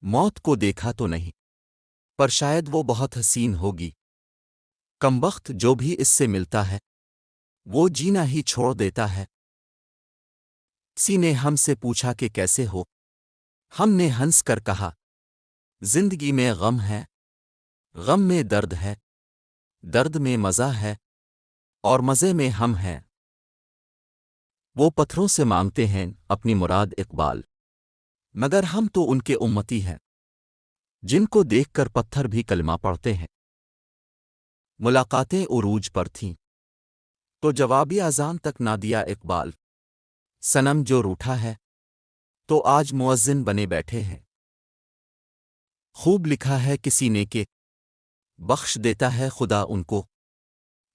موت کو دیکھا تو نہیں، پر شاید وہ بہت حسین ہوگی۔ کمبخت جو بھی اس سے ملتا ہے وہ جینا ہی چھوڑ دیتا ہے۔ کسی نے ہم سے پوچھا کہ کیسے ہو؟ ہم نے ہنس کر کہا، زندگی میں غم ہے، غم میں درد ہے، درد میں مزہ ہے، اور مزے میں ہم ہیں۔ وہ پتھروں سے مانگتے ہیں اپنی مراد اقبال، مگر ہم تو ان کے امتی ہیں جن کو دیکھ کر پتھر بھی کلمہ پڑھتے ہیں۔ ملاقاتیں عروج پر تھیں تو جوابی اذان تک نہ دیا اقبال، صنم جو روٹھا ہے تو آج مؤذن بنے بیٹھے ہیں۔ خوب لکھا ہے کسی نے کہ بخش دیتا ہے خدا ان کو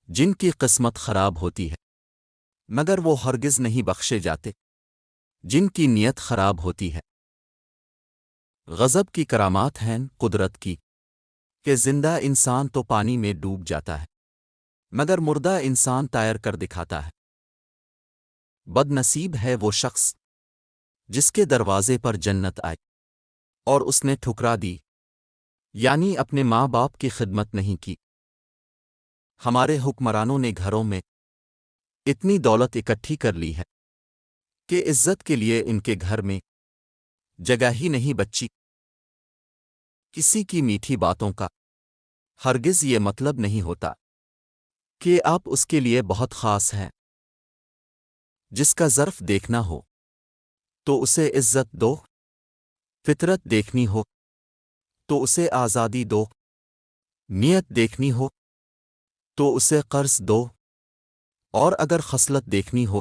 جن کی قسمت خراب ہوتی ہے، مگر وہ ہرگز نہیں بخشے جاتے جن کی نیت خراب ہوتی ہے۔ غضب کی کرامات ہیں قدرت کی کہ زندہ انسان تو پانی میں ڈوب جاتا ہے، مگر مردہ انسان تیر کر دکھاتا ہے۔ بد نصیب ہے وہ شخص جس کے دروازے پر جنت آئے اور اس نے ٹھکرا دی، یعنی اپنے ماں باپ کی خدمت نہیں کی۔ ہمارے حکمرانوں نے گھروں میں اتنی دولت اکٹھی کر لی ہے کہ عزت کے لیے ان کے گھر میں جگہ ہی نہیں بچی۔ کسی کی میٹھی باتوں کا ہرگز یہ مطلب نہیں ہوتا کہ آپ اس کے لیے بہت خاص ہیں۔ جس کا ظرف دیکھنا ہو تو اسے عزت دو، فطرت دیکھنی ہو تو اسے آزادی دو، نیت دیکھنی ہو تو اسے قرض دو، اور اگر خصلت دیکھنی ہو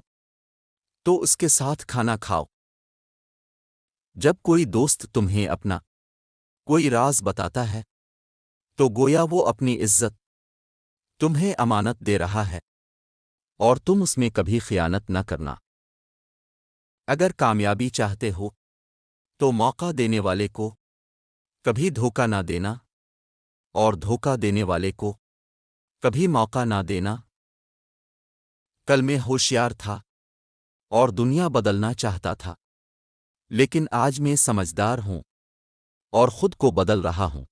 تو اس کے ساتھ کھانا کھاؤ۔ جب کوئی دوست تمہیں اپنا کوئی راز بتاتا ہے تو گویا وہ اپنی عزت تمہیں امانت دے رہا ہے، اور تم اس میں کبھی خیانت نہ کرنا۔ اگر کامیابی چاہتے ہو تو موقع دینے والے کو کبھی دھوکہ نہ دینا، اور دھوکہ دینے والے کو کبھی موقع نہ دینا۔ کل میں ہوشیار تھا اور دنیا بدلنا چاہتا تھا، لیکن آج میں سمجھدار ہوں اور خود کو بدل رہا ہوں۔